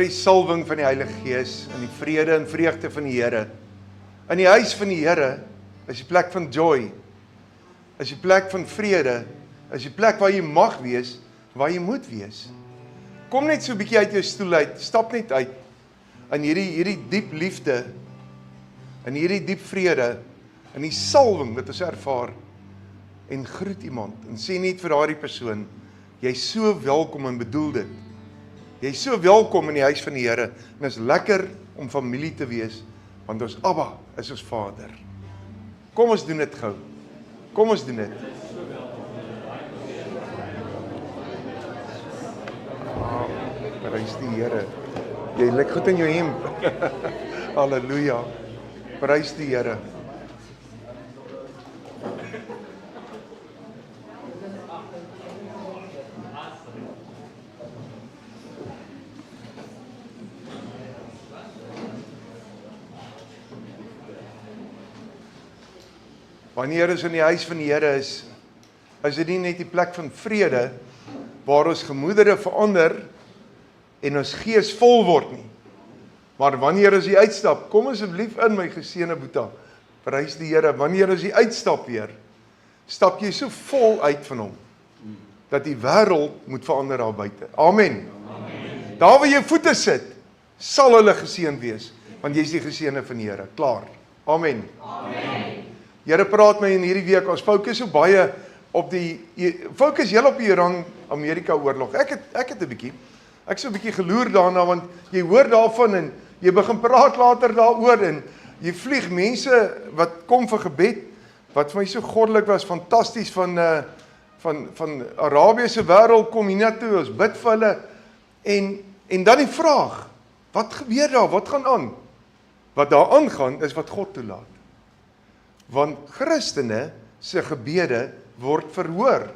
die salwing van die Heilige Gees, in die vrede en vreugde van die Here. In die huis van die Here is die plek van joy, is die plek van vrede, is die plek waar jy mag wees, waar jy moet wees. Kom net so 'n bietjie uit jou stoel uit, stap net uit, in hierdie diep liefde, in hierdie diep vrede, in die salwing wat ons ervaar, en groet iemand, en sê net vir daardie persoon, jy is so welkom en bedoel dit. Jy is so welkom in die huis van die Here, en is lekker om familie te wees, want ons Abba is ons Vader. Kom ons doen dit gou. Kom ons doen dit. Prys die Here. Jy lyk goed in jou hemp. Halleluja. Prys die Here. Wanneer ons in die huis van die Here is dit nie net die plek van vrede, waar ons gemoedere verander, en ons gees vol word nie. Maar wanneer ons die uitstap, kom asseblief in my geseënde Boeta, prys die Here, wanneer ons die uitstap weer, stap jy so vol uit van hom, dat die wêreld moet verander daar buite. Amen. Amen. Daar waar jou voete sit, sal hulle geseën wees, want jy is die geseënde van die Here. Klaar. Amen. Amen. Here praat my in hierdie week, ons fokus so baie op fokus heel op die Iran-Amerika oorlog. Ek het 'n bietjie, ek so 'n bietjie geloer daarna, want jy hoor daarvan en jy begin praat later daaroor en jy vlieg mense wat kom vir gebed, wat vir my so goddelik was, fantasties van Arabiese wêreld kom hiernatoe, ons bid vir hulle en dan die vraag, wat gebeur daar, wat gaan aan? Wat daar aangaan is wat God toelaat. Want Christene se gebede word verhoor.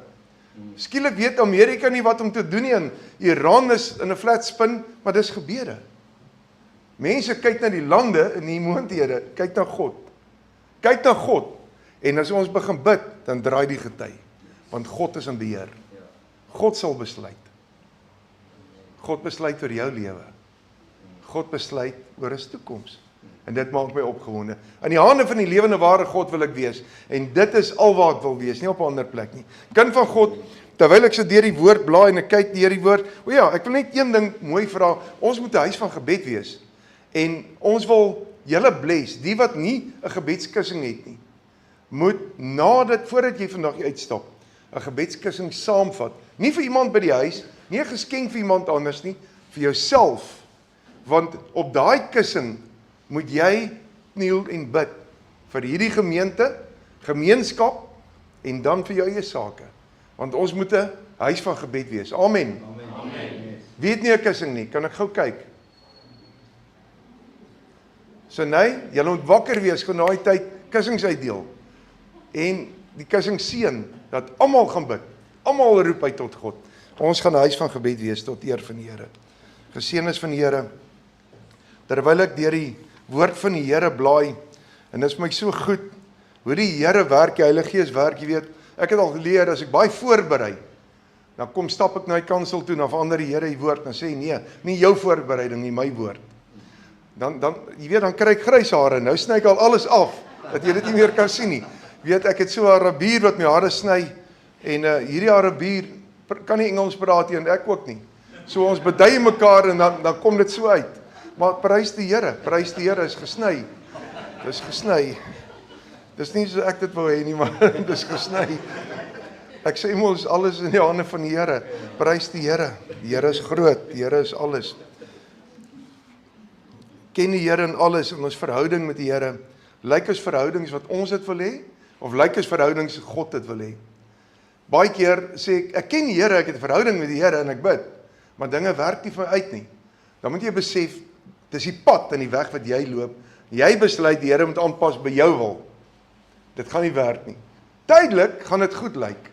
Skielik weet Amerika nie wat om te doen nie, en Iran is in 'n flat spin, maar dis gebede. Mense kyk na die lande en die moondhede, kyk na God. Kyk na God, en as ons begin bid, dan draai die gety, want God is in beheer. God sal besluit. God besluit oor jou lewe. God besluit oor 'n toekoms. En dit maak my opgewonde. In die hande van die lewende ware God wil ek wees. En dit is al waar ek wil wees, nie op 'n ander plek nie. Kind van God, terwyl ek so deur die woord blaai en ek kyk deur die woord, o ja, ek wil net een ding mooi vra. Ons moet 'n huis van gebed wees. En ons wil julle bless, die wat nie 'n gebedskussing het nie, moet voordat jy vandag uitstap, 'n gebedskussing saamvat. Nie vir iemand by die huis, nie 'n geskenk vir iemand anders nie, vir jouself. Want op daai kussing moet jy kniel en bid vir hierdie gemeenskap en dan vir jou eie sake. Want ons moet 'n huis van gebed wees. Amen. Amen. Weet nie 'n kussing nie, kan ek gou kyk? So nee, julle moet wakker wees, gaan daai tyd kussings uitdeel. En die kussing seën dat almal gaan bid. Almal roep uit tot God. Ons gaan 'n huis van gebed wees tot eer van die Here. Geseën is van die Here. Terwyl ek deur die woord van die Here blaai, en dit is my so goed, hoe die Here werk, die Heilige Gees werk, jy weet, ek het al geleer, as ek baie voorberei, dan stap ek na die kansel toe, dan verander die Here die woord, en sê, nee, nie jou voorbereiding, nie my woord. Dan jy weet, dan kry ek grys hare, nou sny ek al alles af, dat jy dit nie meer kan sien nie. Jy weet, ek het so 'n Arabier wat my hare sny, en hierdie Arabier kan nie Engels praat nie, en ek ook nie. So ons bedui mekaar, en dan kom dit so uit. Maar prys die Here is gesny. Dis gesny. Dis nie so ek dit wou hê nie, maar dis gesny. Ek sê mos alles in die hande van die Here. Prys die Here. Die Here is groot, die Here is alles. Ken die Here in alles, in ons verhouding met die Here. Lyk ons verhoudings wat ons dit wil hê, of lyk ons verhoudings wat God dit wil hê? Baie keer sê ek ken die Here, ek het 'n verhouding met die Here en ek bid, maar dinge werk nie vir my uit nie. Dan moet jy besef, dis die pad en die weg wat jy loop. Jy besluit die Here moet aanpas by jou wil. Dit gaan nie werk nie. Tydelik gaan dit goed lyk.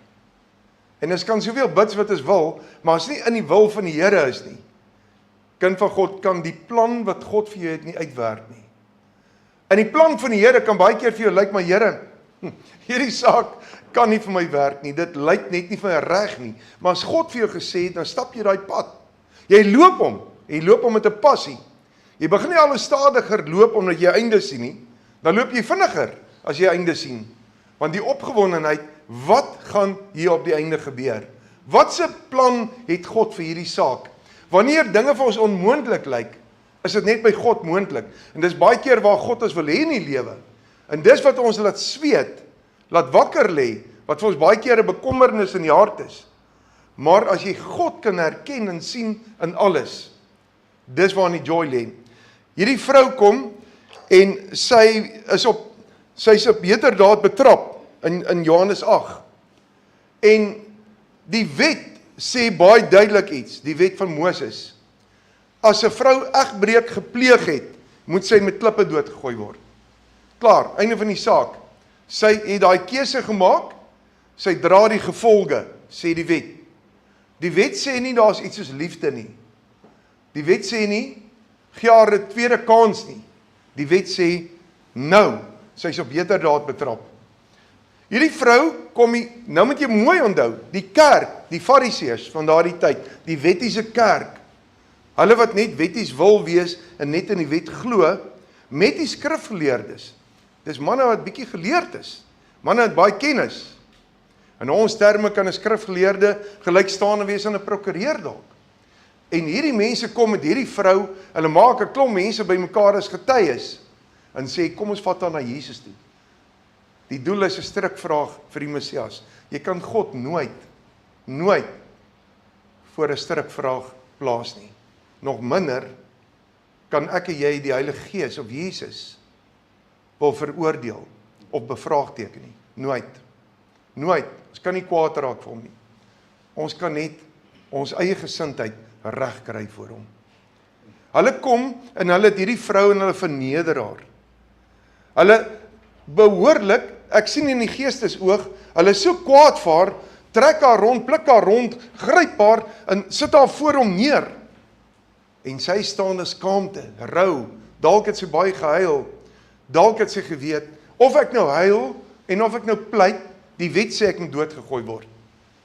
En ons kan soveel bid wat ons wil, maar as nie in die wil van die Here is nie. Kind van God kan die plan wat God vir jou het nie uitwerk nie. En die plan van die Here kan baie keer vir jou lyk, maar Here, hierdie saak kan nie vir my werk nie. Dit lyk net nie vir my reg nie. Maar as God vir jou gesê het, dan stap jy daai pad. Jy loop hom. Jy loop om met 'n passie. Jy begin nie al stadiger loop omdat jy einde sien nie, dan loop jy vinniger as jy einde sien. Want die opgewondenheid, wat gaan hier op die einde gebeur? Watse plan het God vir hierdie saak? Wanneer dinge vir ons onmoontlik lyk, is dit net by God moontlik. En dis baie keer waar God ons wil hê in die lewe. En dis wat ons laat sweet, laat wakker lê, wat vir ons baie keer 'n bekommernis in die hart is. Maar as jy God kan herken en sien in alles, dis waar die joy lê. Hierdie vrou kom en sy is op heterdaad betrap in Johannes 8. En die wet sê baie duidelik iets, die wet van Moses. As 'n vrou egbreek gepleeg het, moet sy met klippe doodgegooi word. Klaar, einde van die saak. Sy het daai keuse gemaak, sy dra die gevolge, sê die wet. Die wet sê nie daar's iets soos liefde nie. Die wet sê nie, gee haar 'n tweede kans nie. Die wet sê, nou, sy is op heterdaad betrap. Hierdie vrou kom hier, nou moet jy mooi onthou, die kerk, die fariseërs van daardie tyd, die wettiese kerk, hulle wat net wetties wil wees en net in die wet glo, met die skrifgeleerdes. Dis manne wat bietjie geleerd is, manne wat baie kennis. In ons terme kan 'n skrifgeleerde gelykstaande wees aan 'n prokureur dalk. En hierdie mense kom met hierdie vrou, hulle maak 'n klomp mense bymekaar as getuies en sê kom ons vat haar na Jesus toe. Die doel is 'n strikvraag vir die Messias. Jy kan God nooit voor 'n strikvraag plaas nie. Nog minder kan ek en jy die Heilige Gees of Jesus wil veroordeel of bevraagteken nie. Nooit. Ons kan nie kwaad raak vir hom nie. Ons kan net ons eie gesindheid reg kry voor hom. Hulle kom en hulle het hierdie vrou en hulle verneder haar. Hulle behoorlik, ek sien in die geestesoog, hulle is so kwaad vir haar, trek haar rond, pluk haar rond, gryp haar en sit haar voor hom neer. En sy staan in skaamte, rou, dalk het sy baie gehuil, dalk het sy geweet, of ek nou huil en of ek nou pleit, die wet sê ek moet doodgegooi word.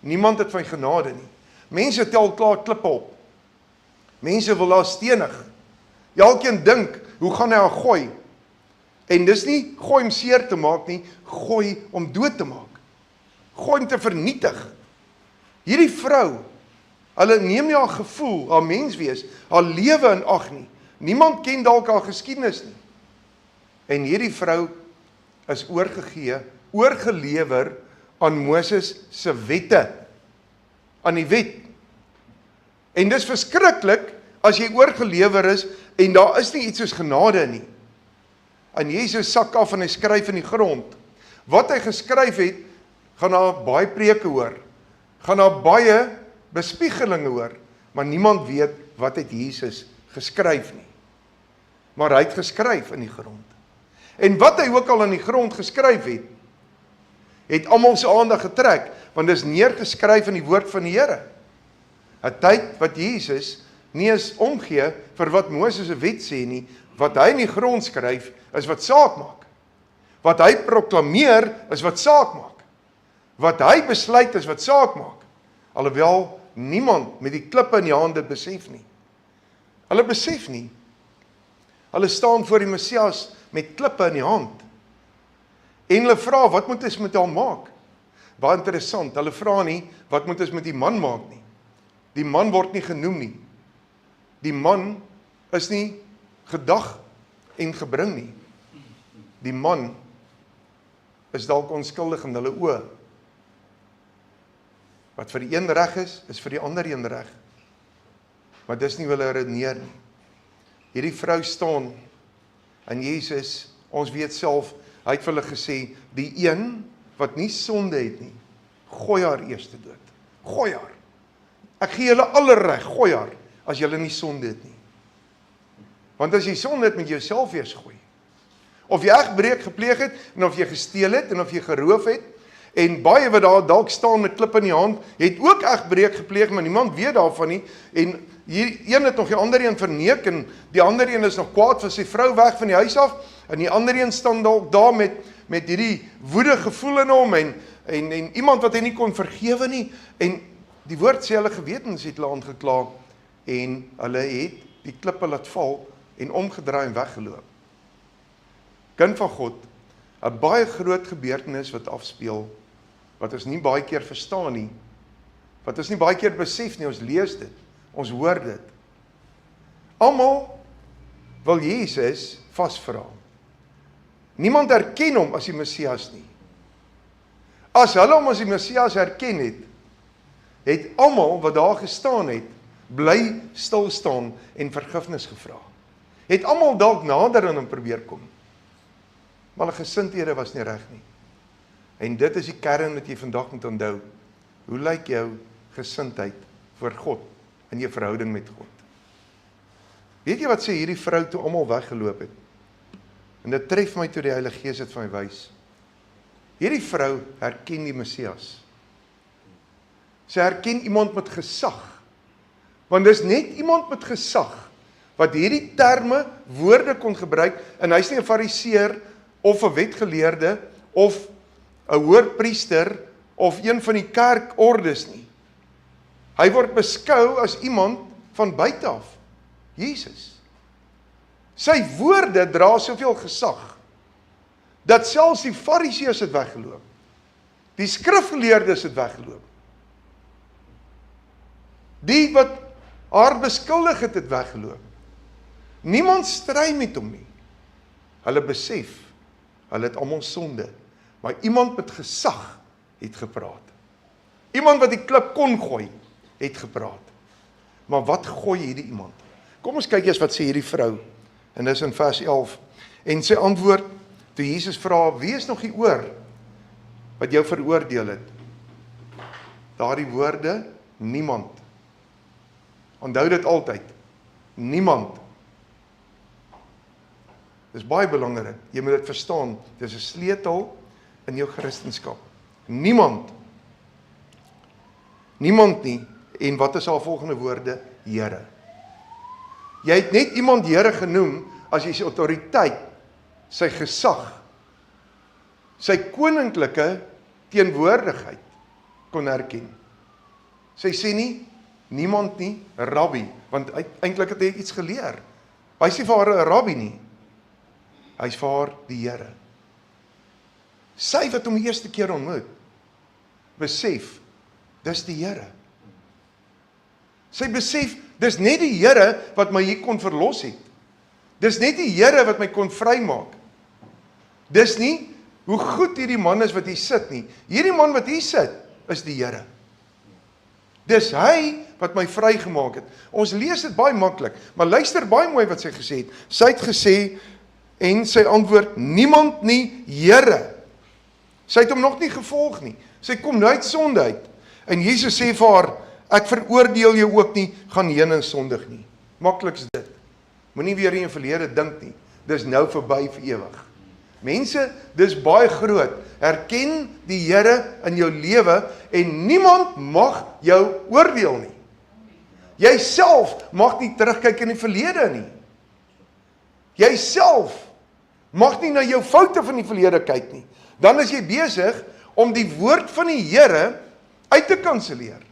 Niemand het van genade nie. Mense tel klaar klippe op. Mense wil haar stenig. Elkeen dink, hoe gaan hy haar gooi? En dis nie gooi om seer te maak nie, gooi om dood te maak. Gooi om te vernietig. Hierdie vrou, hulle neem nie haar gevoel, haar menswees, haar lewe in ag nie. Niemand ken dalk haar geskiedenis nie. En hierdie vrou is oorgelewer aan Moses se wette, aan die wet. En dis verskriklik as jy oorgelewer is en daar is nie iets soos genade nie. En Jesus sak af en hy skryf in die grond. Wat hy geskryf het, gaan daar baie preke hoor, gaan daar baie bespiegelinge hoor, maar niemand weet wat het Jesus geskryf nie. Maar hy het geskryf in die grond. En wat hy ook al in die grond geskryf het almal se aandag getrek, want dit is neergeskryf in die woord van die Here. 'n Tyd wat Jesus nie eens omgee vir wat Moses se wet sê nie, wat hy in die grond skryf, is wat saak maak. Wat hy proklameer, is wat saak maak. Wat hy besluit, is wat saak maak. Alhoewel niemand met die klippe in die hande besef nie. Hulle besef nie. Hulle staan voor die Messias met klippe in die hand. En hulle vra, wat moet ons met hom maak? Baie interessant, hulle vra nie, wat moet ons met die man maak nie. Die man word nie genoem nie. Die man is nie gedag en gebring nie. Die man is dalk onskuldig in hulle oë. Wat vir die een reg is vir die ander een reg. Maar dis nie hulle redeneer nie. Hierdie vrou staan en Jesus, ons weet self, hy het vir hulle gesê, die een wat nie sonde het nie, gooi haar eerste dood. Gooi haar. Ek gee julle alle reg, gooi haar, as julle nie sonde het nie. Want as jy sonde het, moet jy jouself eers gooi. Of jy egbreek gepleeg het, en of jy gesteel het, en of jy geroof het, en baie wat daar dalk staan met klip in die hand, het ook egbreek gepleeg, maar niemand weet daarvan nie, en hier een het nog die ander een verneek, en die ander een is nog kwaad vir sy vrou weg van die huis af, en die ander een staan dalk daar met hierdie woede gevoel in hom, en iemand wat hy nie kon vergewe nie, en die woord sê hulle gewetens het hulle aangekla, en hulle het die klippe laat val en omgedraai en weggeloop. Kind van God, 'n baie groot gebeurtenis wat afspeel, wat ons nie baie keer verstaan nie, wat ons nie baie keer besef nie, ons lees dit, ons hoor dit. Almal wil Jesus vasvra. Niemand herken hom as die Messias nie. As hulle hom as die Messias herken het, het almal wat daar gestaan het, bly stil staan en vergifnis gevra. Het almal dalk nader aan hom probeer kom. Maar hulle gesindhede was nie reg nie. En dit is die kern wat jy vandag moet onthou. Hoe lyk jou gesindheid voor God in jou verhouding met God? Weet jy wat sê hierdie vrou toe almal weggeloop het? En dit tref my toe die Heilige Gees het van my wys. Hierdie vrou herken die Messias. Sy herken iemand met gesag. Want dis net iemand met gesag wat hierdie terme, woorde kon gebruik, en hy's nie 'n fariseer of 'n wetgeleerde of 'n hoërpriester of een van die kerkordes nie. Hy word beskou as iemand van buite af. Jesus. Sy woorde dra soveel gesag dat selfs die fariseërs het weggeloop. Die skrifgeleerdes het weggeloop. Die wat haar beskuldig het weggeloop. Niemand stry met hom nie. Hulle besef, hulle het almal sonde, maar iemand met gesag het gepraat. Iemand wat die klip kon gooi, het gepraat. Maar wat gooi hierdie iemand? Kom ons kyk eers wat sê hierdie vrou, en dis in vers 11, en sy antwoord, toe Jesus vra, wie is nog die oor, wat jou veroordeel het? Daardie woorde, niemand. Onthou dit altyd, niemand. Dis baie belangrik, jy moet dit verstaan, dis 'n sleutel in jou Christendom. Niemand. Niemand nie, en wat is haar volgende woorde? Here. Jy het net iemand Here genoem, as jy sy autoriteit, sy gesag, sy koninklike teenwoordigheid kon herken. Sy sê nie, niemand nie, rabbi, want eintlik het hy iets geleer. Hy sê vir haar 'n rabbi nie. Hy is vir haar die Here. Sy wat hom die eerste keer ontmoet, besef, dis die Here. Sy besef, dis net die Here wat my hier kon verlos het. Dis net die Here wat my kon vrymaak. Dis nie hoe goed hierdie man is wat hier sit nie. Hierdie man wat hier sit, is die Here. Dis hy wat my vrygemaak het. Ons lees dit baie maklik, maar luister baie mooi wat sy gesê het. Sy het gesê, en sy antwoord, niemand nie, Here. Sy het hom nog nie gevolg nie. Sy kom nooit sonde uit. En Jesus sê vir haar, ek veroordeel jou ook nie, gaan heen en sondig nie. Makliks dit. Moenie weer in jou verlede dink nie. Dis nou verby vir ewig. Mense, dis baie groot. Erken die Here in jou lewe en niemand mag jou oordeel nie. Jy self mag nie terugkyk in die verlede nie. Jy self mag nie na jou foute van die verlede kyk nie. Dan is jy besig om die woord van die Here uit te kanselleer.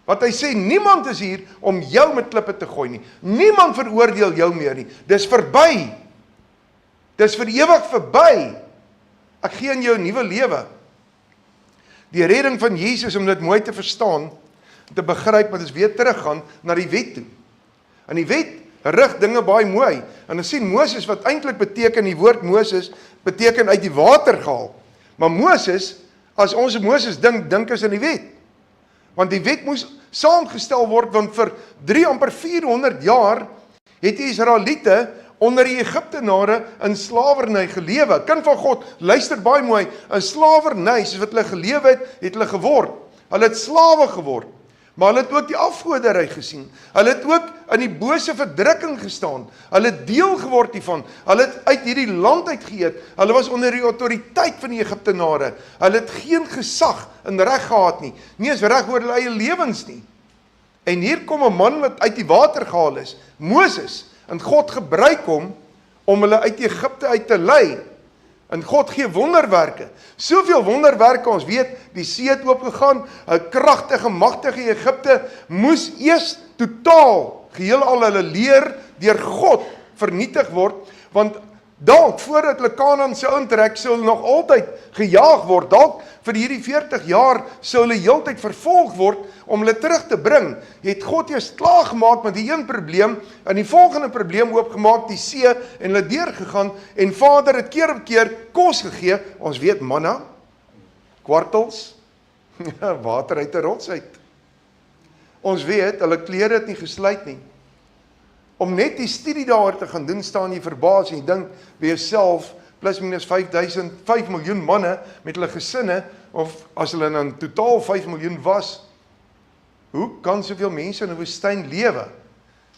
Want hy sê, niemand is hier om jou met klippe te gooi nie. Niemand veroordeel jou meer nie. Dis verby. Dis vir ewig verby. Ek gee aan jou 'n nuwe lewe. Die redding van Jesus, om dit mooi te verstaan, te begryp, wat ons weer teruggaan na die wet toe. En die wet rig dinge baie mooi. En ons sien Moses, wat eintlik beteken, die woord Moses, beteken uit die water gehaal. Maar Moses, as ons Moses dink is in die wet. Want die wet moes saamgestel word, want vir 3 amper 400 jaar het die Israeliete onder die Egiptenare in slawerny gelewe. Kind van God, luister baie mooi, in slawerny, soos wat hulle gelewe het hulle geword. Hulle het slawe geword. Maar hulle het ook die afgoderry gesien. Hulle het ook in die bose verdrukking gestaan. Hulle het deel geword hiervan. Hulle het uit hierdie land uitgeëet. Hulle was onder die autoriteit van die Egiptenare. Hulle het geen gesag en reg gehad nie. Nie eens reg oor hulle eie lewens nie. En hier kom 'n man wat uit die water gehaal is, Moses, en God gebruik hom om hulle uit Egipte uit te lei. En God gee wonderwerke. Soveel wonderwerke, ons weet, die see het oopgegaan, 'n kragtige, magtige Egipte moes eers totaal geheel al hulle leer deur God vernietig word, want dalk voordat hulle Kanaan sou intrek, sou hulle nog altyd gejaag word, dalk vir hierdie 40 jaar sou hulle heeltyd vervolg word om hulle terug te bring. Het God eers klaar gemaak met die een probleem en die volgende probleem oopgemaak, die see, en hulle deurgegaan, en Vader het keer op keer kos gegee. Ons weet manna, kwartels, water uit 'n rots uit. Ons weet, hulle klere het nie gesluit nie. Om net die studie daar te gaan doen, staan jy verbaas en jy dink by jouself, plus minus 5 miljoen manne met hulle gesinne, of as hulle dan totaal 5 miljoen was, hoe kan soveel mense in 'n woestyn lewe,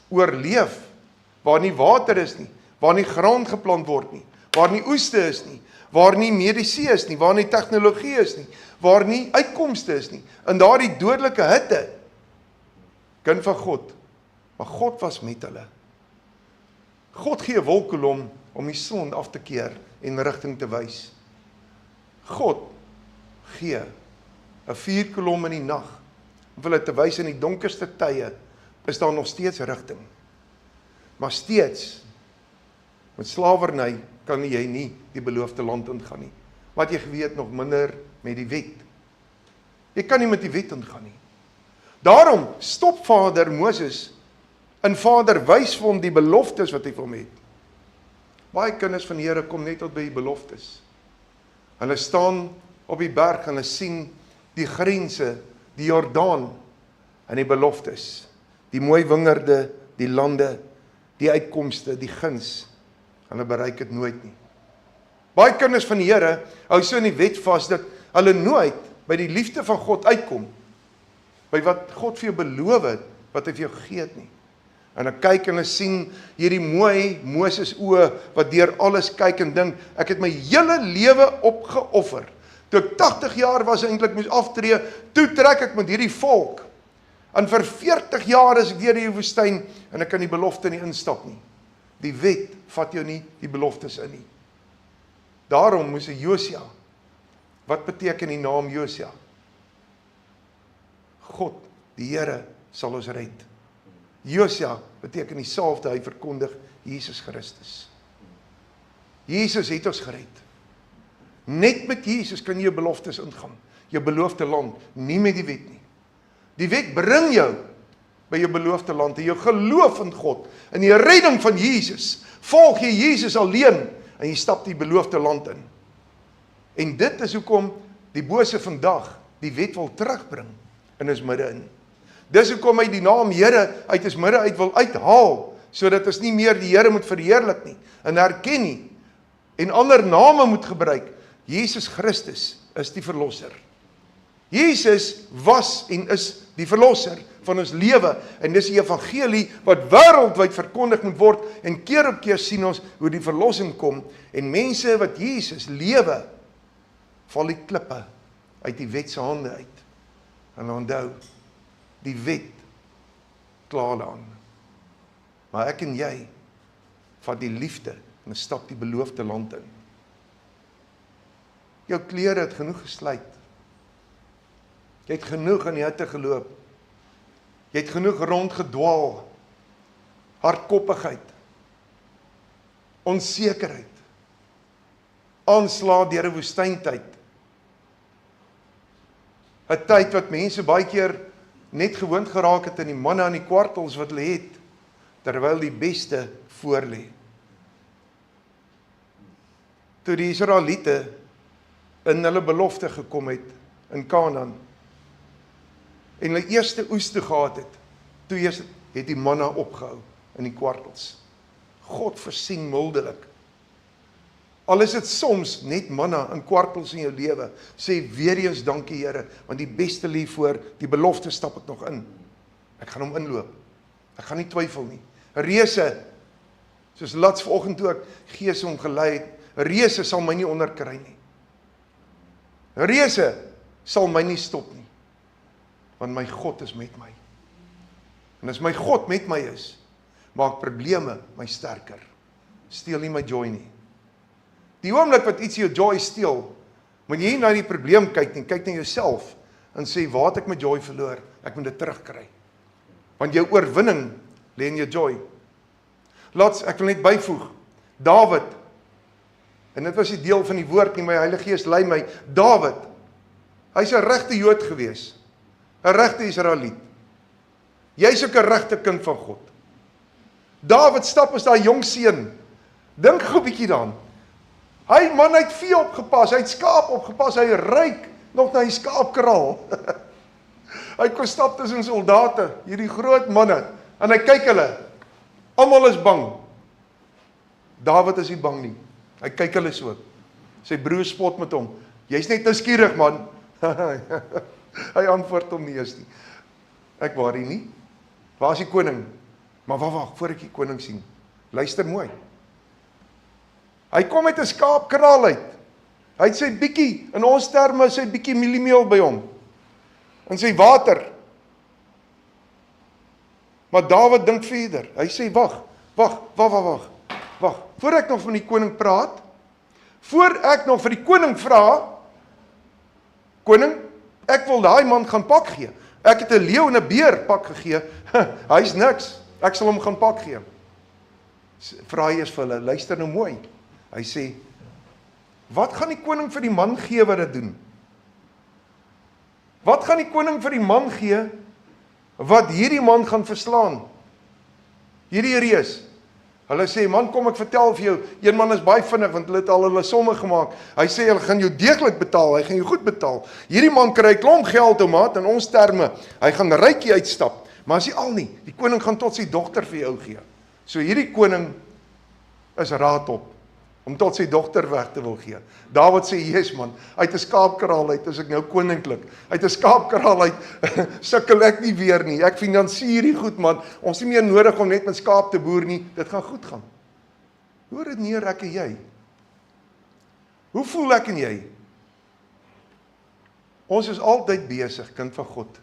oorleef, waar nie water is nie, waar nie graan geplant word nie, waar nie oeste is nie, waar nie medisy is nie, waar nie tegnologie is nie, waar nie uitkomste is nie, in daardie dodelike hitte, kind van God, maar God was met hulle. God gee 'n wolkkolom om die son af te keer en rigting te wys. God gee 'n vuurkolom in die nag om hulle te wys in die donkerste tye is daar nog steeds rigting. Maar steeds met slawerny kan jy nie die beloofde land ingaan nie. Wat jy geweet nog minder met die wet. Jy kan nie met die wet ingaan nie. Daarom stop Vader Moses en Vader wys vir hom die beloftes wat hy vir hom het. Baie kinders van die Here kom net tot by die beloftes. Hulle staan op die berg en hulle sien die grense, die Jordaan en die beloftes. Die mooi wingerde, die lande, die uitkomste, die guns. Hulle bereik dit nooit nie. Baie kinders van die Here hou so in die wet vas dat hulle nooit by die liefde van God uitkom. By wat God vir jou beloof het, wat hy vir jou gegee het nie. En ek kyk en ek sien hierdie mooi Moses oë wat deur alles kyk en dink, ek het my hele lewe opgeoffer. Toe ek 80 jaar was eintlik moes aftree, toe trek ek met hierdie volk. En vir 40 jaar is ek deur die woestyn en ek kan die belofte nie instap nie. Die wet vat jou nie die beloftes in nie. Daarom moes Josia, wat beteken die naam Josia? God, die Here, sal ons red. Josia beteken dieselfde, hy verkondig Jesus Christus. Jesus het ons gered. Net met Jesus kan jy jou beloftes ingaan, jou beloofde land, nie met die wet nie. Die wet bring jou by jou beloofde land, en jou geloof in God, in die redding van Jesus, volg jy Jesus alleen, en jy stap die beloofde land in. En dit is hoekom die bose vandag die wet wil terugbring in ons midde in. Dis hoekom hy die naam Here uit ons midde uit wil uithaal, sodat ons nie meer die Here moet verheerlik nie, en herken nie, en ander name moet gebruik. Jesus Christus is die verlosser. Jesus was en is die verlosser van ons lewe, en dis die evangelie wat wêreldwyd verkondig moet word, en keer op keer sien ons hoe die verlossing kom, en mense wat Jesus lewe, val die klippe uit die wet se hande uit. En onthou, die wet klaar aan. Maar ek en jy vat die liefde en stap die beloofde land in. Jou klere het genoeg gesluit. Jy het genoeg in die hitte geloop. Jy het genoeg rondgedwaal. Hardkoppigheid. Onsekerheid. Aanslae deur 'n woestyntyd. 'n Tyd wat mense baie keer net gewoond geraak het in die manna en die kwartels wat hulle het, terwyl die beste voor lê. Toe die Israeliete in hulle belofte gekom het in Kanaan, en hulle eerste oes toe gehad het, toe eers het die manna opgehou in die kwartels. God voorsien mildelik. Al is dit soms net manna en kwartels in jou lewe, sê weer eens dankie Here, want die beste lê voor, die belofte stap ek nog in. Ek gaan hom inloop. Ek gaan nie twyfel nie. Reëse, soos Lats vanoggend toe ek Gees hom gelei het, reëse sal my nie onderkry nie. Reëse sal my nie stop nie, want my God is met my. En as my God met my is, maak probleme my sterker. Steel nie my joy nie. Die oomblik wat iets jou joy steel, moet jy nie na die probleem kyk nie, kyk na jouself en sê, waar het ek my joy verloor? Ek moet dit terugkry. Want jou oorwinning lê in jou joy. Ek wil net byvoeg, Dawid, en dit was die deel van die woord nie, my Heilige Gees lei my, Dawid, hy's 'n regte Jood gewees, 'n regte Israeliet. Jy's ook 'n regte kind van God. Dawid stap as daai jong seun, dink gou 'n bietjie daaraan. Hy man, hy het vee opgepas, hy het skaap opgepas, hy ryk nog na die skaapkraal. Hy kon stap tussen soldate, hierdie groot manne, en hy kyk hulle, almal is bang. Dawid is nie bang nie, hy kyk hulle so. Sy broer spot met hom, jy's net nuuskierig man. Hy antwoord hom nie eens nie. Ek worry nie, waar is die koning? Maar wag, voor ek die koning sien, luister mooi. Hy kom met 'n skaapkraal uit. Hy het sy bietjie, in ons terme, sy bietjie mieliemeel by hom. En sy water. Maar Dawid dink verder. Hy sê, wag. Voor ek nog van die koning praat, voor ek nog vir die koning vra, koning, ek wil daai man gaan pak gee. Ek het 'n leeu en 'n beer pak gegee. Hy's niks. Ek sal hom gaan pak gee. Vra hy eers vir hulle, luister nou mooi. Hy sê, wat gaan die koning vir die man gee wat dit doen? Wat gaan die koning vir die man gee wat hierdie man gaan verslaan? Hierdie reus. Hulle sê, man, kom ek vertel vir jou, een man is baie vinnig, want hulle het al hulle somme gemaak. Hy sê, hulle gaan jou deeglik betaal, hy gaan jou goed betaal. Hierdie man kry 'n klomp geld, maat, in ons terme. Hy gaan rykie uitstap. Maar as hy al nie, die koning gaan tot sy dogter vir jou gee. So hierdie koning is raad op, om tot sy dogter weg te wil gee. Dawid sê, yes man, uit 'n skaapkraal uit, is ek nou koninklik. Uit 'n skaapkraal uit, sukkel ek nie weer nie. Ek finansier die goed man, ons is nie meer nodig om net met skaap te boer nie, dit gaan goed gaan. Hoe redeneer ek en jy? Hoe voel ek en jy? Ons is altyd besig, kind van God,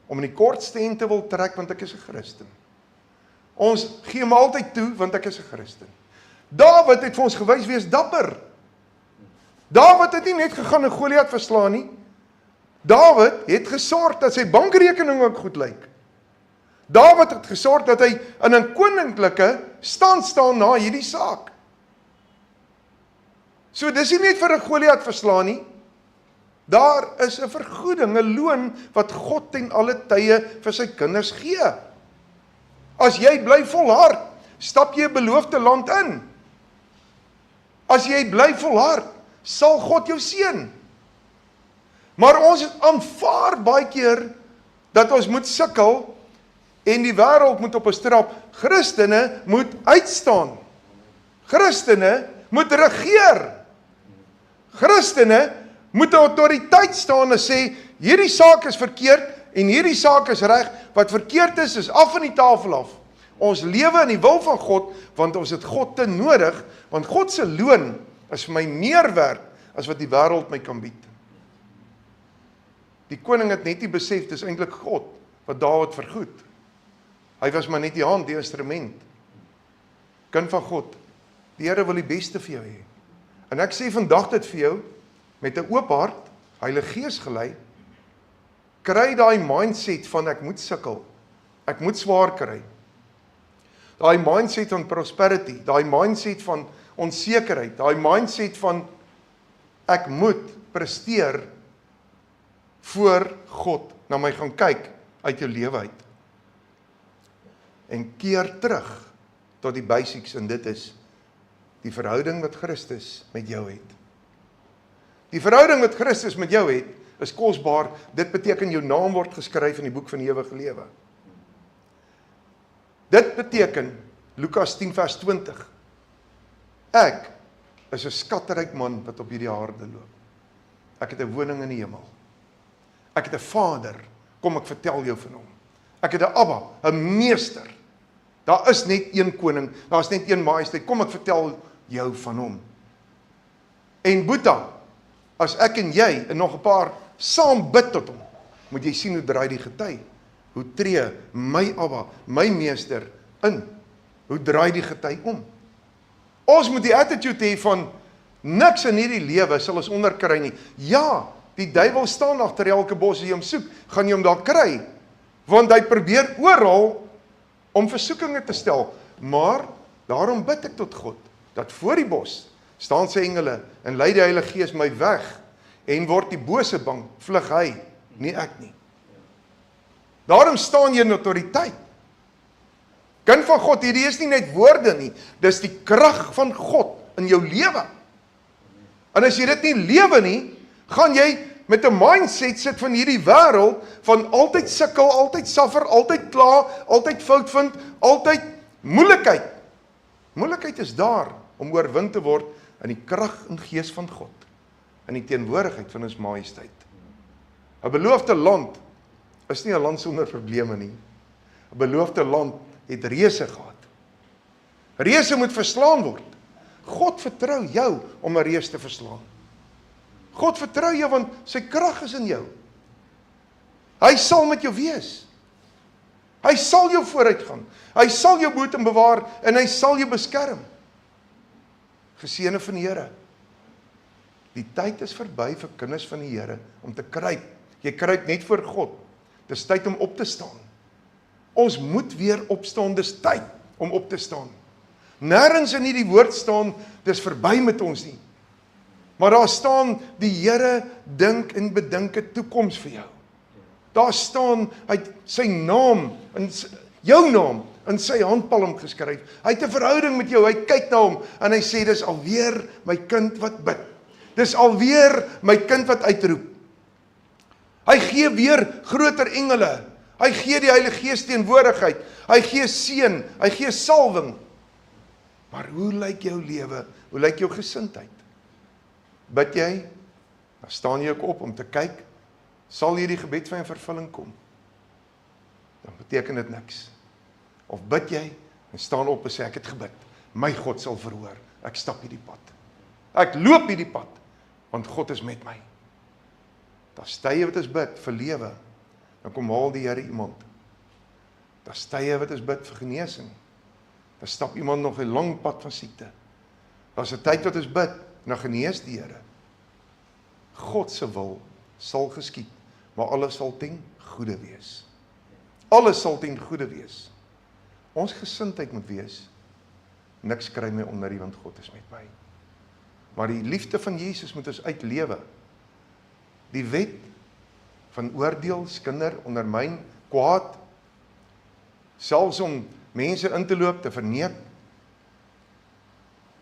om in die kortste end te wil trek, want ek is 'n Christen. Ons gee hom altyd toe, want ek is 'n Christen. Dawid het vir ons gewys, wees dapper. Dawid het nie net gegaan en Goliat verslaan nie. Dawid het gesorg dat sy bankrekening ook goed lyk. Dawid het gesorg dat hy in 'n koninklike stand staan na hierdie saak. So dis nie net vir 'n Goliat verslaan nie. Daar is 'n vergoeding, 'n loon wat God ten alle tye vir sy kinders gee. As jy bly volhard, stap jy 'n beloofde land in. As jy bly volhard, sal God jou seën. Maar ons aanvaar baie keer dat ons moet sukkel en die wêreld moet op 'n strap. Christene moet uitstaan. Christene moet regeer. Christene moet 'n autoriteit staan en sê, hierdie saak is verkeerd en hierdie saak is reg. Wat verkeerd is af van die tafel af. Ons lewe in die wil van God, want ons het God te nodig, want God se loon is vir my meer werd as wat die wêreld my kan bied. Die koning het net nie besef, dis eintlik God wat Dawid vergoed. Hy was maar net die hand, die instrument. Kind van God, die Here wil die beste vir jou hê. En ek sê vandag dit vir jou, met 'n oop hart, Heilige Gees gelei, kry daai mindset van ek moet sukkel, ek moet swaar kry. Daai mindset van prosperity, daai mindset van onsekerheid, daai mindset van ek moet presteer voor God na my gaan kyk uit jou lewe uit. En keer terug tot die basics, en dit is die verhouding wat Christus met jou het. Die verhouding wat Christus met jou het, is kosbaar. Dit beteken jou naam word geskryf in die boek van die ewige lewe. Dit beteken, Lukas 10 vers 20, ek is 'n skatryk man wat op hierdie aarde loop. Ek het 'n woning in die hemel. Ek het 'n Vader, kom ek vertel jou van hom. Ek het 'n Abba, 'n meester. Daar is net een koning, daar is net een majesteit, kom ek vertel jou van hom. En Boeta, as ek en jy en nog 'n paar saam bid tot hom, moet jy sien hoe draai die gety. Hoe tree my Abba, my meester in? Hoe draai die gety om? Ons moet die attitude hê van niks in hierdie lewe sal ons onderkry nie. Ja, die duiwel staan agter elke bos as jy hom soek, gaan jy hom daar kry. Want hy probeer oral om versoekinge te stel, maar daarom bid ek tot God, dat voor die bos staan sy engele, en lei die Heilige Gees my weg, en word die bose bang, vlug hy, nie ek nie. Daarom staan jy in autoriteit. Kind van God, hierdie is nie net woorde nie, dis die krag van God in jou lewe. En as jy dit nie lewe nie, gaan jy met 'n mindset sit van hierdie wêreld, van altyd sukkel, altyd suffer, altyd kla, altyd fout vind, altyd moeilikheid. Moeilikheid is daar om oorwin te word in die krag en gees van God, in die teenwoordigheid van ons majesteit. 'n Beloofde land is nie 'n land sonder probleme nie. 'n Beloofde land het reëse gehad. Reëse moet verslaan word. God vertrou jou om 'n reus te verslaan. God vertrou jou want sy krag is in jou. Hy sal met jou wees. Hy sal jou vooruitgaan. Hy sal jou behoed en bewaar en hy sal jou beskerm. Geseëne van die Here. Die tyd is verby vir kinders van die Here om te kruip. Jy kruip net voor God. Dis tyd om op te staan. Ons moet weer opstaan, dis tyd om op te staan. Nêrens in hierdie woord staan, dis verby met ons nie. Maar daar staan, die Here dink en bedink 'n toekoms vir jou. Daar staan, hy het sy naam, jou naam, in sy handpalm geskryf. Hy het 'n verhouding met jou, hy kyk na hom, en hy sê, dis alweer my kind wat bid. Dis alweer my kind wat uitroep. Hy gee weer groter engele. Hy gee die Heilige Gees teenwoordigheid. Hy gee seën, hy gee salwing. Maar hoe lyk jou lewe? Hoe lyk jou gesindheid? Bid jy? Dan staan jy ook op om te kyk, sal hierdie gebed van 'n vervulling kom? Dan beteken dit niks. Of bid jy en staan op en sê ek het gebid. My God sal verhoor. Ek stap hierdie pad. Ek loop hierdie pad, want God is met my. Daar's tye wat ons bid vir lewe, dan kom haal die Here iemand. Daar's tye wat ons bid vir genesing. Dan stap iemand nog 'n lang pad van siekte. Daar's 'n tyd wat ons bid, en dan genees die Here. God se wil sal geskied, maar alles sal ten goeie wees. Alles sal ten goeie wees. Ons gesindheid moet wees, niks kry my onder nie, want God is met my. Maar die liefde van Jesus moet ons uitlewe. Die wet van oordeel, skinder, ondermyn, kwaad, selfs om mense in te loop, te verneek,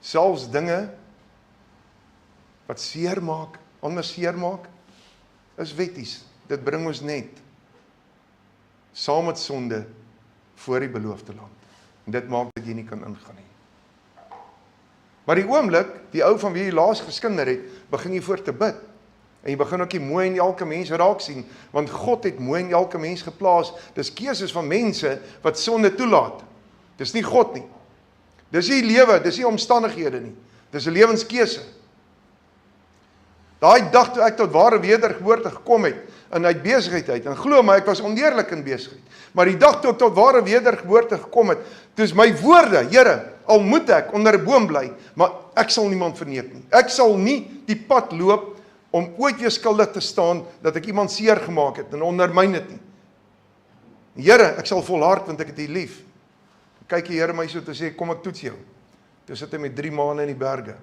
selfs dinge wat seer maak, anders seer maak, is wetties. Dit bring ons net saam met sonde voor die beloofde land. En dit maak dat jy nie kan ingaan nie. Maar die oomblik, die ou van wie jy laas geskinder het, begin jy voor te bid. En jy begin ook die mooi in elke mens raak sien, want God het mooi in elke mens geplaas. Dis keuses van mense wat sonde toelaat. Dis nie God nie. Dis nie lewe, dis nie omstandighede nie. Dis 'n lewenskeuse. Daai dag toe ek tot ware wedergeboorte gekom het, in uit besigheid uit, en glo my, ek was oneerlik in besigheid, maar die dag toe ek tot ware wedergeboorte gekom het, toe is my woorde, Here, al moet ek onder 'n boom bly, maar ek sal niemand verneek nie. Ek sal nie die pad loop om ooit weer skuldig te staan, dat ek iemand seer gemaak het, en ondermyn dit nie. Here, ek sal volhard, want ek het U lief. Kyk die Here my so te sê, kom ek toets jou. Toe sit hy met 3 maande in die berge.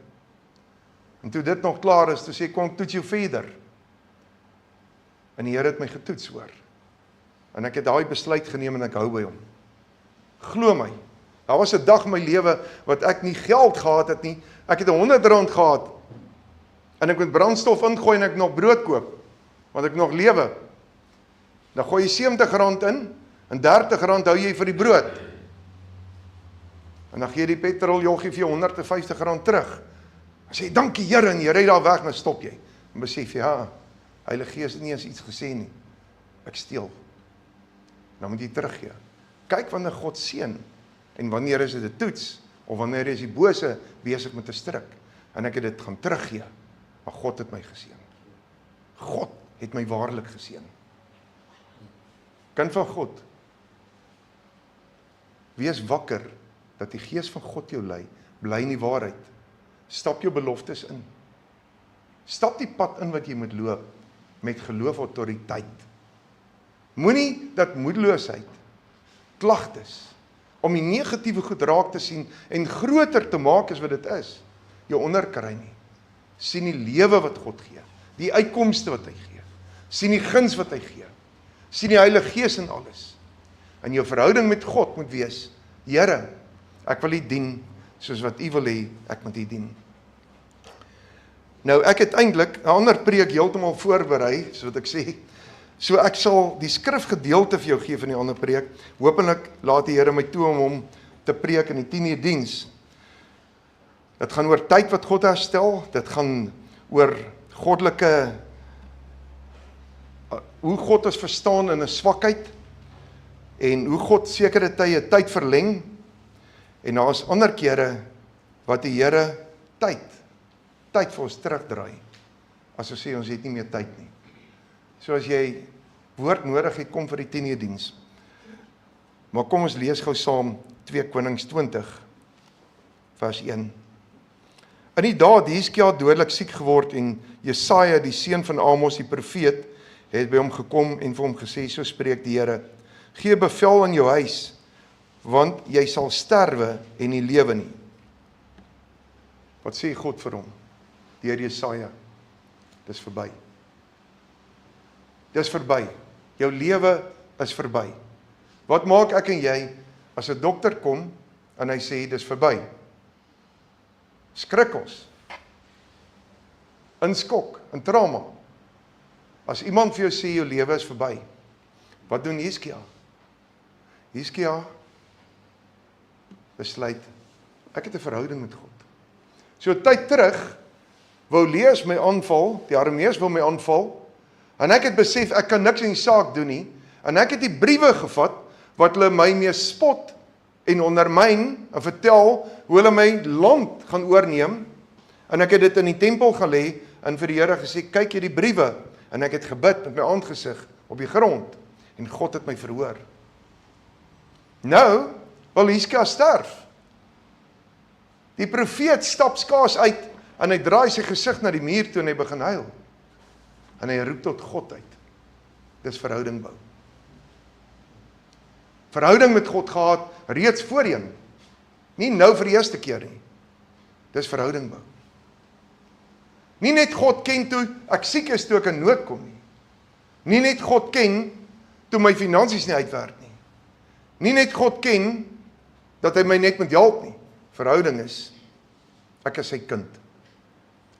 En toe dit nog klaar is, toe sê kom ek toets jou verder. En die Here het my getoets, hoor. En ek het daai besluit geneem en ek hou by hom. Glo my, daar was 'n dag in my lewe wat ek nie geld gehad het nie. Ek het R100 gehad. En ek moet brandstof ingooi en ek nog brood koop, want ek nog lewe. Dan gooi jy R70 in, en R30 hou jy vir die brood. En dan gee die petroljoggie vir jou R150 terug. Dan sê jy, dankie Here, en jy ry daar weg, dan stop jy. En besef, ja, Heilige Gees het nie eens iets gesê nie. Ek steel. Dan moet jy teruggee. Kyk wanneer God seën, en wanneer is dit 'n toets, of wanneer is die bose besig met 'n stryk, en ek het dit gaan teruggee. Maar God het my geseën. God het my waarlik geseën. Kind van God, wees wakker, dat die Gees van God jou lei, bly in die waarheid. Stap jou beloftes in. Stap die pad in wat jy moet loop, met geloof autoriteit. Moenie dat moedeloosheid, klagtes, om die negatiewe goed raak te sien en groter te maak as wat dit is, jou onderkry nie. Sien die lewe wat God gee, die uitkomste wat hy gee, sien die guns wat hy gee, sien die Heilige Gees in alles. En jou verhouding met God moet wees, Here, ek wil U dien, soos wat U wil hê, ek moet U dien. Nou, ek het eintlik 'n ander preek heeltemal voorberei, soos wat ek sê, so ek sal die skrifgedeelte vir jou gee van die ander preek, hopelik laat die Here my toe om hom te preek in die 10uur diens. Dit gaan oor tyd wat God herstel, dit gaan oor goddelike, hoe God ons verstaan in 'n swakheid, en hoe God sekere tyd verleng, en daar is ander kere wat die Here tyd vir ons terugdraai, as ons sê ons het nie meer tyd nie. So as jy woord nodig het, kom vir die 10uur diens. Maar kom ons lees gou saam 2 Konings 20, vers 1. In die dae het Hiskia dodelik siek geword en Jesaja, die seun van Amos, die profeet, het by hom gekom en vir hom gesê, so spreek die Here, gee bevel in jou huis, want jy sal sterwe en nie lewe nie. Wat sê God vir hom? Deur Jesaja, dis verby. Dis verby. Jou lewe is verby. Wat maak ek en jy as 'n dokter kom en hy sê dis verby? Skrik ons. In skok, in trauma. As iemand vir jou sê jou lewe is verby, wat doen Hiskia? Hiskia besluit, ek het 'n verhouding met God. So 'n tyd terug wou Lees my aanval, die Arameërs wou my aanval, en ek het besef ek kan niks in die saak doen nie, en ek het die briewe gevat wat hulle my mee spot en ondermyn en vertel hoe hulle my land gaan oorneem, en ek het dit in die tempel gelê en vir die Here gesê, kyk hier die briewe, en ek het gebid met my aangesig op die grond, en God het my verhoor. Nou wil Hiskia sterf. Die profeet stap skaars uit, en hy draai sy gesig na die muur toe en hy begin huil. En hy roep tot God uit. Dis verhouding bou. Verhouding met God gehad, reeds voorheen. Nie nou vir die eerste keer nie. Dis verhouding bou. Nie net God ken toe ek siek is, toe ek in nood kom nie. Nie net God ken toe my finansies nie uitwerk nie. Nie net God ken dat hy my net moet help nie. Verhouding is, ek is sy kind.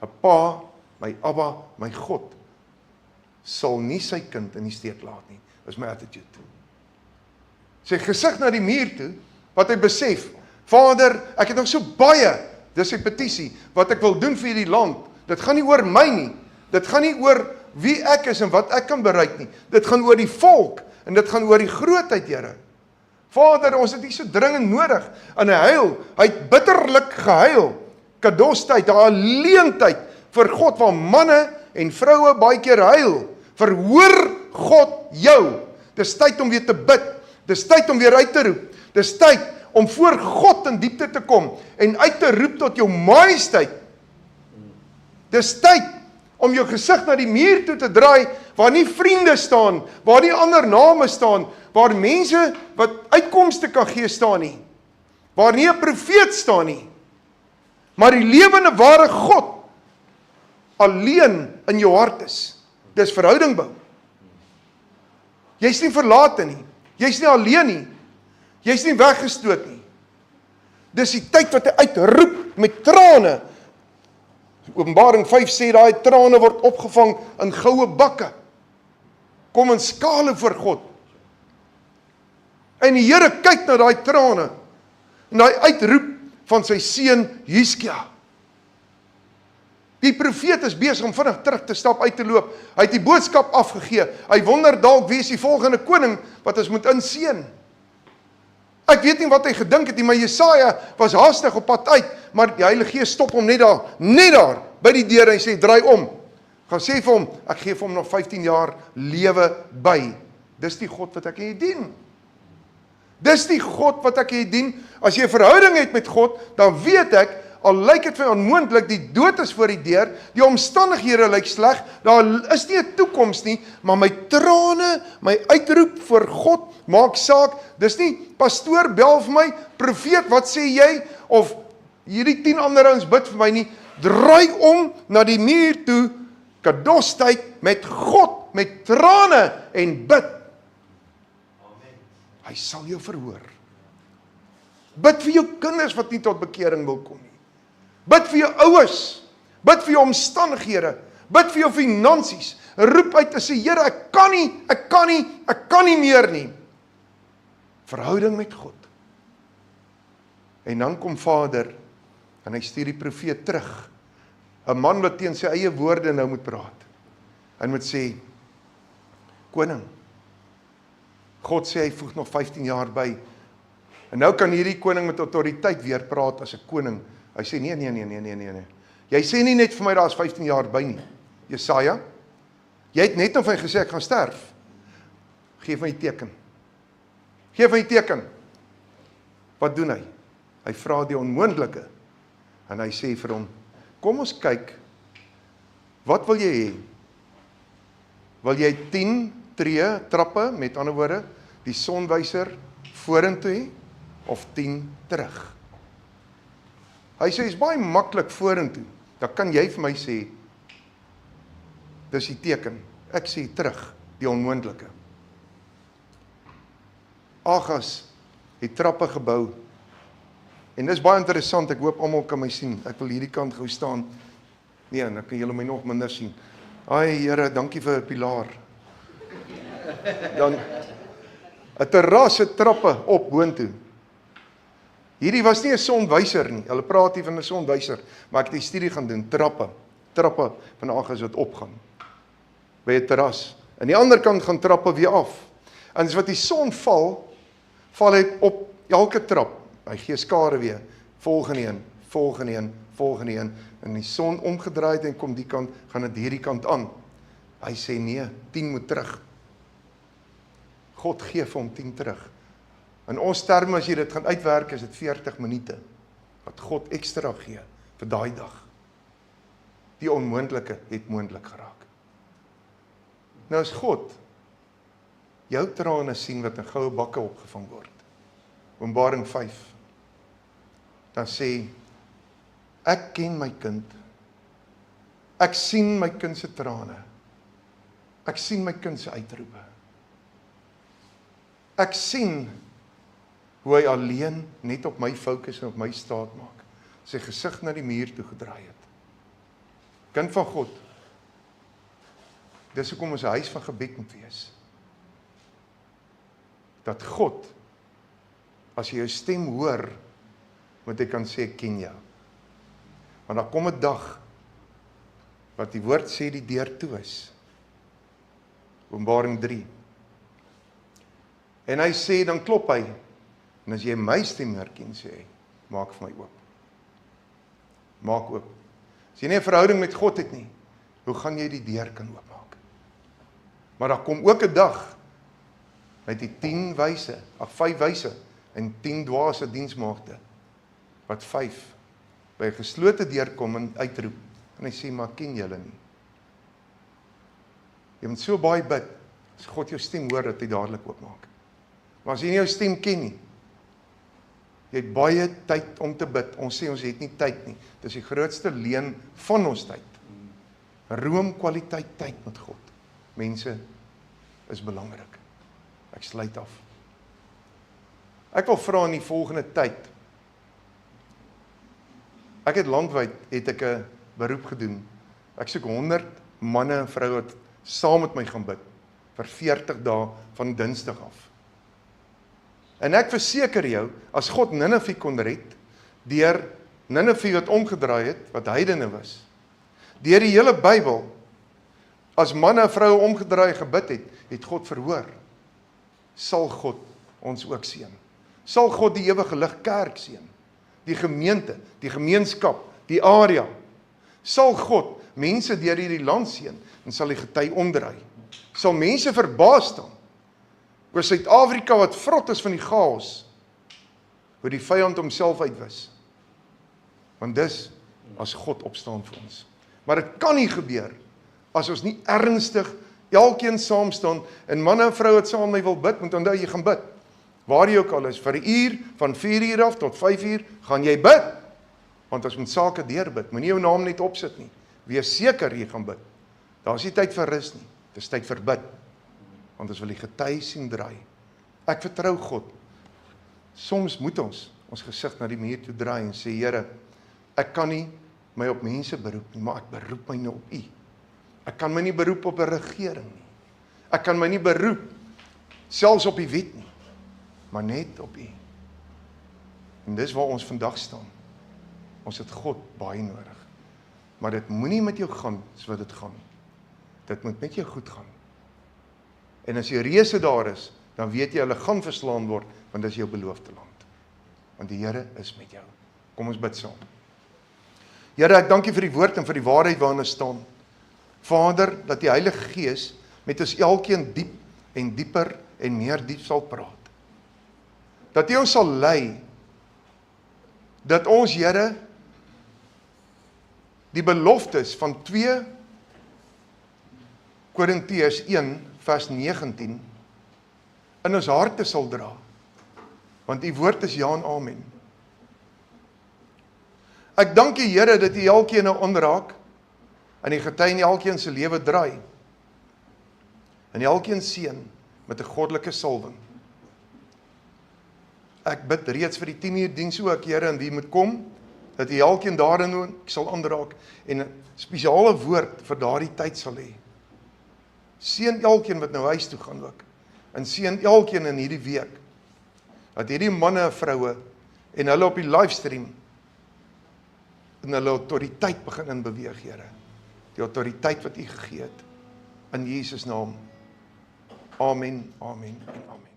'n Pa, my Abba, my God, sal nie sy kind in die steek laat nie. Dis my attitude. Sy gesig na die muur toe, wat hy besef, Vader, ek het nog so baie, dis sy petisie, wat ek wil doen vir hierdie land. Dit gaan nie oor my nie. Dit gaan nie oor wie ek is en wat ek kan bereik nie. Dit gaan oor die volk, en dit gaan oor die grootheid, Here. Vader, ons het nie so dringend nodig. En hy huil, hy het bitterlik gehuil. Kadostyd, daar 'n leentyd vir God, waar manne en vroue baie keer huil. Verhoor God jou. Dis tyd om weer te bid. Dis tyd om weer uit te roep. Dis tyd om voor God in diepte te kom en uit te roep tot jou majesteit. Dis tyd om jou gesig na die muur toe te draai, waar nie vriende staan, waar nie ander name staan, waar mense wat uitkomste kan gee staan nie, waar nie 'n profeet staan nie, maar die lewende ware God alleen in jou hart is. Dis verhouding bou. Jy's nie verlate nie, jy's nie alleen nie, jy's nie weggestoot nie. Dis die tyd wat hy uitroep met trane. Openbaring 5 sê daai trane word opgevang in goue bakke. Kom in skale voor God. En die Here kyk na daai trane en daai uitroep van sy seun Hiskia. Die profeet is besig om vinnig terug te stap, uit te loop. Hy het die boodskap afgegee. Hy wonder dalk wie is die volgende koning wat ons moet inseën. Ek weet nie wat hy gedink het nie, maar Jesaja was haastig op pad uit, maar die Heilige Gees stop hom net daar, by die deur, en hy sê, draai om. Gaan sê vir hom, ek gee vir hom nog 15 jaar lewe by. Dis die God wat ek hier dien. Dis die God wat ek hier dien. As jy 'n verhouding het met God, dan weet ek, al lyk dit vir onmoontlik, die dood is voor die deur, die omstandighede lyk sleg, daar is nie 'n toekoms nie, maar my trane, my uitroep voor God, maak saak, dis nie, pastoor bel vir my, profeet, wat sê jy, of hierdie 10 ander ouens bid vir my nie, draai om na die muur toe, kadostyd met God, met trane en bid. Amen. Hy sal jou verhoor. Bid vir jou kinders wat nie tot bekering wil kom nie. Bid vir jou ouers, bid vir jou omstandighede, bid vir jou finansies, roep uit en sê, Here, ek kan nie meer nie. Verhouding met God. En dan kom Vader, en hy stuur die profeet terug, 'n man wat teen sy eie woorde nou moet praat, en moet sê, koning, God sê hy voeg nog 15 jaar by, en nou kan hierdie koning met autoriteit weer praat as 'n koning. Hy sê, nee. Jy sê nie net vir my, daar is 15 jaar by nie. Jesaja, jy het net of hy gesê, ek gaan sterf. Geef my teken. Geef my teken. Wat doen hy? Hy vra die onmoontlike. En hy sê vir hom, kom ons kyk, wat wil jy hê? Wil jy 10 tree, trappe, met ander woorde, die sonwyser vorentoe hê, of 10 terug? Hy sê, is baie maklik vorentoe. Dan kan jy vir my sê, dis die teken. Ek sê terug, die onmoontlike. Agas het trappe gebou. En dis baie interessant, ek hoop almal kan my sien. Ek wil hierdie kant gou staan. Nee, dan kan julle my nog minder sien. Ai, Here, dankie vir 'n pilaar. Dan 'n terras se trappe op boontoe. Hierdie was nie 'n sonwyser nie. Hulle praat hier van 'n sonwyser, maar ek het die studie gaan doen, trappe van Agas wat opgaan. By 'n terras. Aan die ander kant gaan trappe weer af. En as wat die son val hy op elke trap. Hy gee skare weer. Volgende een, en die son omgedraai het en kom die kant, gaan dit hierdie kant aan. Hy sê nee, 10 moet terug. God gee vir hom 10 terug. In ons terme, as jy dit gaan uitwerk, is dit 40 minute, wat God ekstra gee, vir daai dag. Die onmoontlike het moontlik geraak. Nou as God, jou trane sien wat in goue bakke opgevang word, Openbaring 5, dan sê, ek ken my kind, ek sien my kind se trane, ek sien my kind se uitroepe, ek sien hoe hy alleen net op my fokus en op my staat maak, sy gesig na die muur toe gedraai het. Kind van God, dis hoekom ons 'n huis van gebed moet wees. Dat God, as jy jou stem hoor, moet hy kan sê, ek ken jou. Want daar kom 'n dag, wat die woord sê die deur toe is. Openbaring 3. En hy sê, dan klop hy, en as jy my stem herken, sê hy, maak vir my oop. Maak oop. As jy nie 'n verhouding met God het nie, hoe gaan jy die deur kan oopmaak? Maar daar kom ook 'n dag, met die 5 wyse, en 10 dwaase diensmaagde, wat 5 by 'n geslote deur kom en uitroep, en hy sê, maar ken julle nie. Jy moet so baie bid, as God jou stem hoor, dat hy dadelik oopmaak. Maar as jy nie jou stem ken nie, jy het baie tyd om te bid, ons sê ons het nie tyd nie, dis die grootste leen van ons tyd. Roomkwaliteit tyd met God. Mense, is belangrik. Ek sluit af. Ek wil vra in die volgende tyd, ek het landwyd, het ek 'n beroep gedoen, ek soek 100 manne en vroue wat saam met my gaan bid, vir 40 dae van Dinsdag af. En ek verseker jou, as God Ninive kon red, deur Ninive wat omgedraai het, wat heidene was, deur die hele Bybel, as manne en vroue omgedraai gebid het, het God verhoor, sal God ons ook seën. Sal God die ewige lig kerk seën, die gemeente, die gemeenskap, die area, sal God mense deur hierdie land seën, en sal die gety omdraai. Sal mense verbaas staan, oor Suid-Afrika wat vrot is van die chaos, hoe die vyand homself uitwis. Want dis as God opstaan vir ons. Maar dit kan nie gebeur as ons nie ernstig elkeen saam staan en manne en vroue wat saam met my wil bid, want onthou jy gaan bid. Waar jy ook al is, vir 'n uur, van 4 uur af tot 5 uur, gaan jy bid. Want ons moet sake deurbid. Moenie jou naam net opsit nie. Wees seker jy gaan bid. Daar is nie tyd vir rus nie. Dit is tyd vir bid. Want ons wil die gety sien draai. Ek vertrou God. Soms moet ons gesig na die muur toe draai en sê, Here, ek kan nie my op mense beroep nie, maar ek beroep my nou op U. Ek kan my nie beroep op 'n regering nie. Ek kan my nie beroep selfs op die wet nie, maar net op U. En dis waar ons vandag staan. Ons het God baie nodig. Maar dit moenie met jou gaan soos dit gaan. Dit moet met jou goed gaan. En as die reëse daar is, dan weet jy hulle gaan verslaan word, want dis jou beloofde land. Want die Here is met jou. Kom ons bid saam. Here, ek dank U vir die woord en vir die waarheid waarin ons staan. Vader, dat die Heilige Gees met ons elkeen diep en dieper en meer diep sal praat. Dat U ons sal lei, dat ons, Here, die beloftes van 2 Korintiërs 1 vers 19 in ons harte sal dra. Want U woord is ja en amen. Ek dank U, Here, dat U elkeen nou aanraak en die gety in elkeen se lewe draai. En elkeen seën met 'n goddelike salwing. Ek bid reeds vir die 10 uur diens ook, Here, en wie moet kom, dat U elkeen daarin ook sal aanraak en 'n spesiale woord vir daardie tyd sal hê. Seën elkeen wat nou huis toe gaan ook. En seën elkeen in hierdie week. Dat hierdie manne en vroue en hulle op die livestream in hulle autoriteit begin in beweeg, Here. Die autoriteit wat U gegee het. In Jesus naam. Amen, amen en amen.